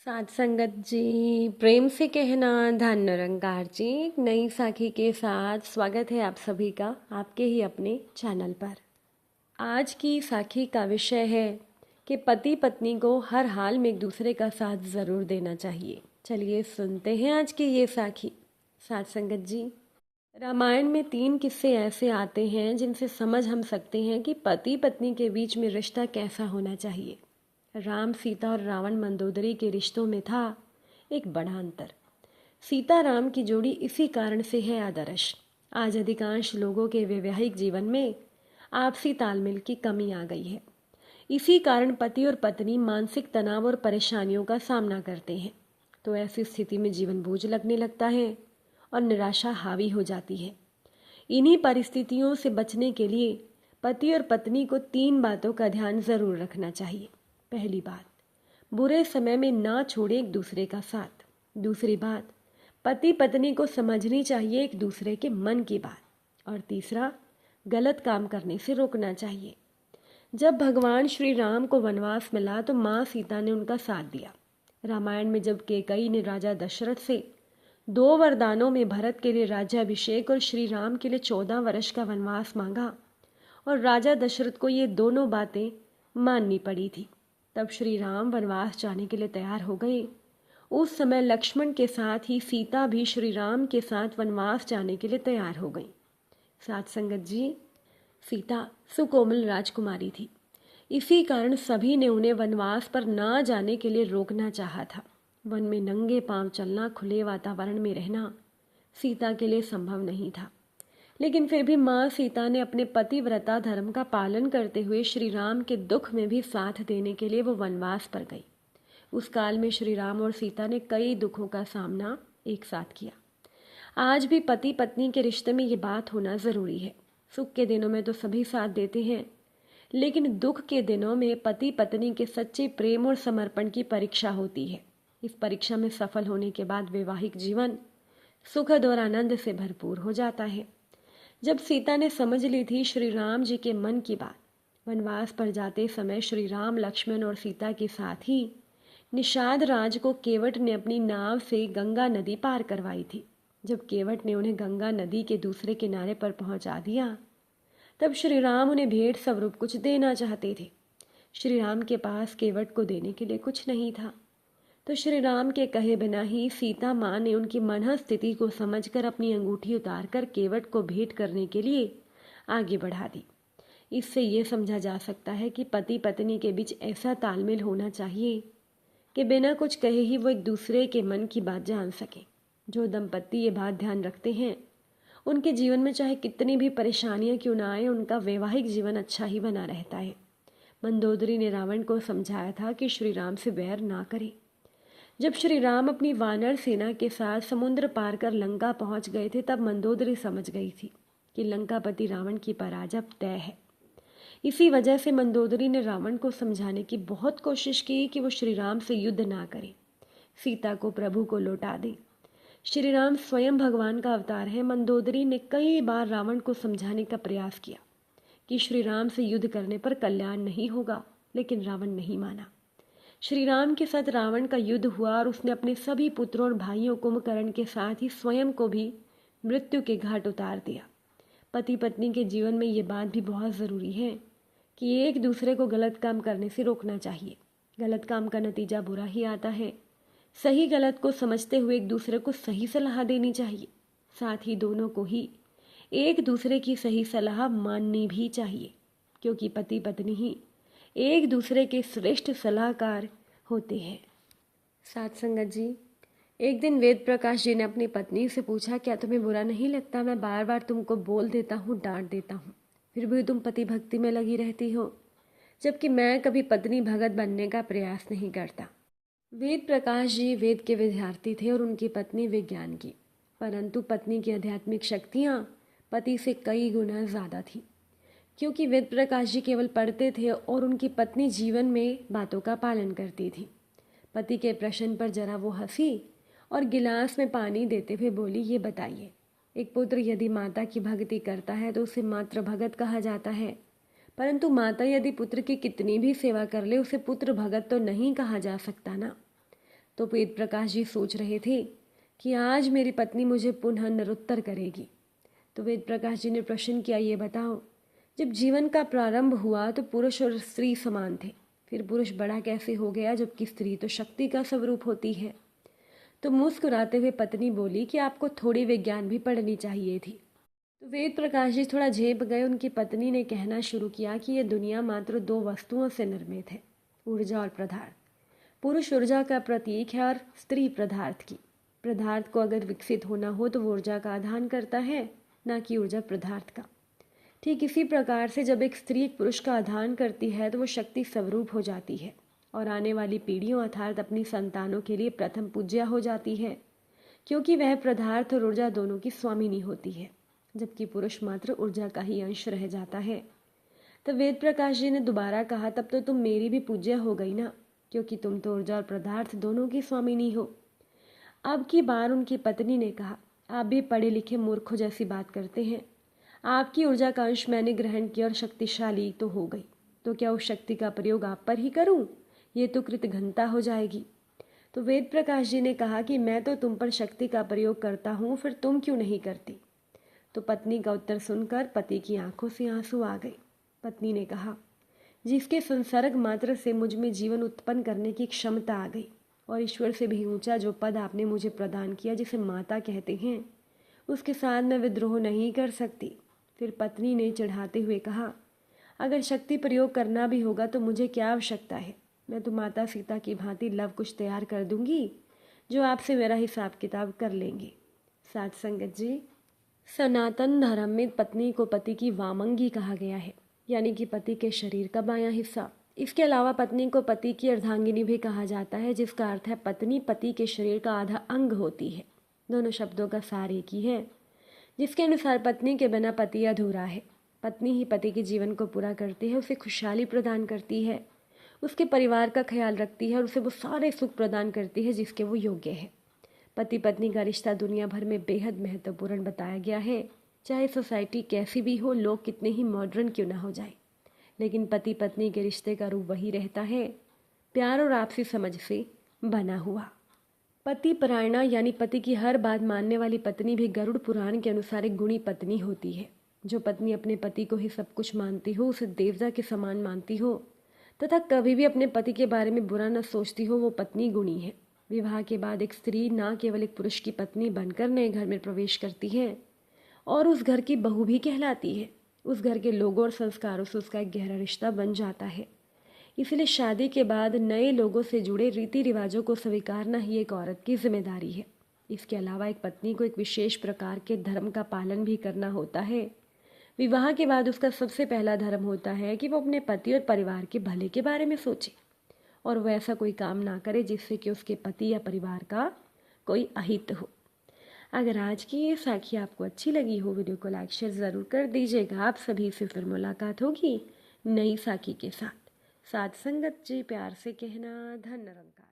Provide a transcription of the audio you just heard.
साथ संगत जी, प्रेम से कहना धन निरंकार जी। एक नई साखी के साथ स्वागत है आप सभी का आपके ही अपने चैनल पर। आज की साखी का विषय है कि पति पत्नी को हर हाल में एक दूसरे का साथ ज़रूर देना चाहिए। चलिए सुनते हैं आज की ये साखी। साथ संगत जी, रामायण में 3 किस्से ऐसे आते हैं जिनसे समझ हम सकते हैं कि पति पत्नी के बीच में रिश्ता कैसा होना चाहिए। राम सीता और रावण मंदोदरी के रिश्तों में था एक बड़ा अंतर। सीता राम की जोड़ी इसी कारण से है आदर्श। आज अधिकांश लोगों के वैवाहिक जीवन में आपसी तालमेल की कमी आ गई है। इसी कारण पति और पत्नी मानसिक तनाव और परेशानियों का सामना करते हैं। तो ऐसी स्थिति में जीवन बोझ लगने लगता है और निराशा हावी हो जाती है। इन्हीं परिस्थितियों से बचने के लिए पति और पत्नी को 3 बातों का ध्यान ज़रूर रखना चाहिए। पहली बात, बुरे समय में ना छोड़े एक दूसरे का साथ। दूसरी बात, पति पत्नी को समझनी चाहिए एक दूसरे के मन की बात। और तीसरा, गलत काम करने से रोकना चाहिए। जब भगवान श्री राम को वनवास मिला तो माँ सीता ने उनका साथ दिया। रामायण में जब कैकई ने राजा दशरथ से 2 वरदानों में भरत के लिए राज्याभिषेक और श्री राम के लिए 14 वर्ष का वनवास मांगा और राजा दशरथ को ये दोनों बातें माननी पड़ी थी, तब श्री राम वनवास जाने के लिए तैयार हो गए। उस समय लक्ष्मण के साथ ही सीता भी श्री राम के साथ वनवास जाने के लिए तैयार हो गई। साथ संगत जी, सीता सुकोमल राजकुमारी थी। इसी कारण सभी ने उन्हें वनवास पर ना जाने के लिए रोकना चाहा था। वन में नंगे पांव चलना, खुले वातावरण में रहना सीता के लिए संभव नहीं था। लेकिन फिर भी माँ सीता ने अपने पतिव्रता धर्म का पालन करते हुए श्री राम के दुख में भी साथ देने के लिए वो वनवास पर गई। उस काल में श्री राम और सीता ने कई दुखों का सामना एक साथ किया। आज भी पति पत्नी के रिश्ते में ये बात होना ज़रूरी है। सुख के दिनों में तो सभी साथ देते हैं, लेकिन दुख के दिनों में पति पत्नी के सच्चे प्रेम और समर्पण की परीक्षा होती है। इस परीक्षा में सफल होने के बाद वैवाहिक जीवन सुखद और आनंद से भरपूर हो जाता है। जब सीता ने समझ ली थी श्री राम जी के मन की बात, वनवास पर जाते समय श्री राम, लक्ष्मण और सीता के साथ ही निषाद राज को केवट ने अपनी नाव से गंगा नदी पार करवाई थी। जब केवट ने उन्हें गंगा नदी के दूसरे किनारे पर पहुंचा दिया, तब श्री राम उन्हें भेंट स्वरूप कुछ देना चाहते थे। श्री राम के पास केवट को देने के लिए कुछ नहीं था, तो श्री राम के कहे बिना ही सीता माँ ने उनकी मनः स्थिति को समझकर अपनी अंगूठी उतारकर केवट को भेंट करने के लिए आगे बढ़ा दी। इससे ये समझा जा सकता है कि पति पत्नी के बीच ऐसा तालमेल होना चाहिए कि बिना कुछ कहे ही वो एक दूसरे के मन की बात जान सकें। जो दंपत्ति ये बात ध्यान रखते हैं, उनके जीवन में चाहे कितनी भी परेशानियां क्यों ना आए, उनका वैवाहिक जीवन अच्छा ही बना रहता है। मंदोदरी ने रावण को समझाया था कि श्री राम से बैर ना करे। जब श्री राम अपनी वानर सेना के साथ समुद्र पार कर लंका पहुंच गए थे, तब मंदोदरी समझ गई थी कि लंकापति रावण की पराजय तय है। इसी वजह से मंदोदरी ने रावण को समझाने की बहुत कोशिश की कि वो श्री राम से युद्ध ना करे, सीता को प्रभु को लौटा दें। श्री राम स्वयं भगवान का अवतार है। मंदोदरी ने कई बार रावण को समझाने का प्रयास किया कि श्री राम से युद्ध करने पर कल्याण नहीं होगा, लेकिन रावण नहीं माना। श्री राम के साथ रावण का युद्ध हुआ और उसने अपने सभी पुत्रों और भाइयों कुंभकर्ण के साथ ही स्वयं को भी मृत्यु के घाट उतार दिया। पति पत्नी के जीवन में ये बात भी बहुत ज़रूरी है कि एक दूसरे को गलत काम करने से रोकना चाहिए। गलत काम का नतीजा बुरा ही आता है। सही गलत को समझते हुए एक दूसरे को सही सलाह देनी चाहिए। साथ ही दोनों को ही एक दूसरे की सही सलाह माननी भी चाहिए, क्योंकि पति पत्नी ही एक दूसरे के श्रेष्ठ सलाहकार होते हैं। साथ संगत जी, एक दिन वेद प्रकाश जी ने अपनी पत्नी से पूछा, क्या तुम्हें बुरा नहीं लगता मैं बार बार तुमको बोल देता हूँ, डांट देता हूँ, फिर भी तुम पति भक्ति में लगी रहती हो, जबकि मैं कभी पत्नी भगत बनने का प्रयास नहीं करता। वेद प्रकाश जी वेद के विद्यार्थी थे और उनकी पत्नी विज्ञान की, परंतु पत्नी की आध्यात्मिक शक्तियाँ पति से कई गुना ज़्यादा थी, क्योंकि वेद प्रकाश जी केवल पढ़ते थे और उनकी पत्नी जीवन में बातों का पालन करती थी। पति के प्रश्न पर जरा वो हंसी और गिलास में पानी देते हुए बोली, ये बताइए, एक पुत्र यदि माता की भक्ति करता है तो उसे मातृ भगत कहा जाता है, परंतु माता यदि पुत्र की कितनी भी सेवा कर ले उसे पुत्र भगत तो नहीं कहा जा सकता ना। तो वेद प्रकाश जी सोच रहे थे कि आज मेरी पत्नी मुझे पुनः निरुत्तर करेगी। तो वेद प्रकाश जी ने प्रश्न किया, ये बताओ, जब जीवन का प्रारंभ हुआ तो पुरुष और स्त्री समान थे, फिर पुरुष बड़ा कैसे हो गया जबकि स्त्री तो शक्ति का स्वरूप होती है। तो मुस्कुराते हुए पत्नी बोली कि आपको थोड़ी विज्ञान भी पढ़नी चाहिए थी। तो वेद प्रकाश जी थोड़ा झेप गए। उनकी पत्नी ने कहना शुरू किया कि यह दुनिया मात्र दो वस्तुओं से निर्मित है, ऊर्जा और पदार्थ। पुरुष ऊर्जा का प्रतीक है और स्त्री पदार्थ की। पदार्थ को अगर विकसित होना हो तो वो ऊर्जा का आधान करता है, ना कि ऊर्जा पदार्थ का। ठीक इसी प्रकार से जब एक स्त्री एक पुरुष का आधान करती है तो वो शक्ति स्वरूप हो जाती है और आने वाली पीढ़ियों अर्थात अपनी संतानों के लिए प्रथम पूज्या हो जाती है, क्योंकि वह पदार्थ और ऊर्जा दोनों की स्वामिनी होती है, जबकि पुरुष मात्र ऊर्जा का ही अंश रह जाता है। तब वेद प्रकाश जी ने दोबारा कहा, तब तो तुम मेरी भी पूज्य हो गई ना, क्योंकि तुम तो ऊर्जा और पदार्थ दोनों की स्वामिनी हो। अब की बार उनकी पत्नी ने कहा, आप भी पढ़े लिखे मूर्खों जैसी बात करते हैं। आपकी ऊर्जा का अंश मैंने ग्रहण किया और शक्तिशाली तो हो गई, तो क्या उस शक्ति का प्रयोग आप पर ही करूं? ये तो कृतघ्नता हो जाएगी। तो वेद प्रकाश जी ने कहा कि मैं तो तुम पर शक्ति का प्रयोग करता हूँ, फिर तुम क्यों नहीं करती? तो पत्नी का उत्तर सुनकर पति की आंखों से आंसू आ गए। पत्नी ने कहा, जिसके संसर्ग मात्र से मुझ में जीवन उत्पन्न करने की क्षमता आ गई और ईश्वर से भी ऊंचा जो पद आपने मुझे प्रदान किया, जिसे माता कहते हैं, उसके साथ मैं विद्रोह नहीं कर सकती। फिर पत्नी ने चिढ़ाते हुए कहा, अगर शक्ति प्रयोग करना भी होगा तो मुझे क्या आवश्यकता है? मैं तो माता सीता की भांति लव कुश तैयार कर दूंगी, जो आपसे मेरा हिसाब किताब कर लेंगे। साथ संगत जी, सनातन धर्म में पत्नी को पति की वामंगी कहा गया है, यानी कि पति के शरीर का बायां हिस्सा। इसके अलावा पत्नी को पति की अर्धांगिनी भी कहा जाता है, जिसका अर्थ है पत्नी पति के शरीर का आधा अंग होती है। दोनों शब्दों का सार एक ही है, जिसके अनुसार पत्नी के बिना पति अधूरा है। पत्नी ही पति के जीवन को पूरा करती है, उसे खुशहाली प्रदान करती है, उसके परिवार का ख्याल रखती है और उसे वो सारे सुख प्रदान करती है जिसके वो योग्य है। पति पत्नी का रिश्ता दुनिया भर में बेहद महत्वपूर्ण बताया गया है। चाहे सोसाइटी कैसी भी हो, लोग कितने ही मॉडर्न क्यों ना हो जाए, लेकिन पति पत्नी के रिश्ते का रूप वही रहता है, प्यार और आपसी समझ से बना हुआ। पति परायणा यानी पति की हर बात मानने वाली पत्नी भी गरुड़ पुराण के अनुसार एक गुणी पत्नी होती है। जो पत्नी अपने पति को ही सब कुछ मानती हो, उसे देवता के समान मानती हो तथा कभी भी अपने पति के बारे में बुरा न सोचती हो, वो पत्नी गुणी है। विवाह के बाद एक स्त्री न केवल एक पुरुष की पत्नी बनकर नए घर में प्रवेश करती है और उस घर की बहू भी कहलाती है। उस घर के लोगों और संस्कारों से उसका एक गहरा रिश्ता बन जाता है। इसलिए शादी के बाद नए लोगों से जुड़े रीति रिवाजों को स्वीकारना ही एक औरत की जिम्मेदारी है। इसके अलावा एक पत्नी को एक विशेष प्रकार के धर्म का पालन भी करना होता है। विवाह के बाद उसका सबसे पहला धर्म होता है कि वो अपने पति और परिवार के भले के बारे में सोचे और वह ऐसा कोई काम ना करे जिससे कि उसके पति या परिवार का कोई अहित हो। अगर आज की ये साखी आपको अच्छी लगी हो, वीडियो को लाइक शेयर ज़रूर कर दीजिएगा। आप सभी से फिर मुलाकात होगी नई साखी के साथ। साथ संगत जी, प्यार से कहना, धन निरंकार।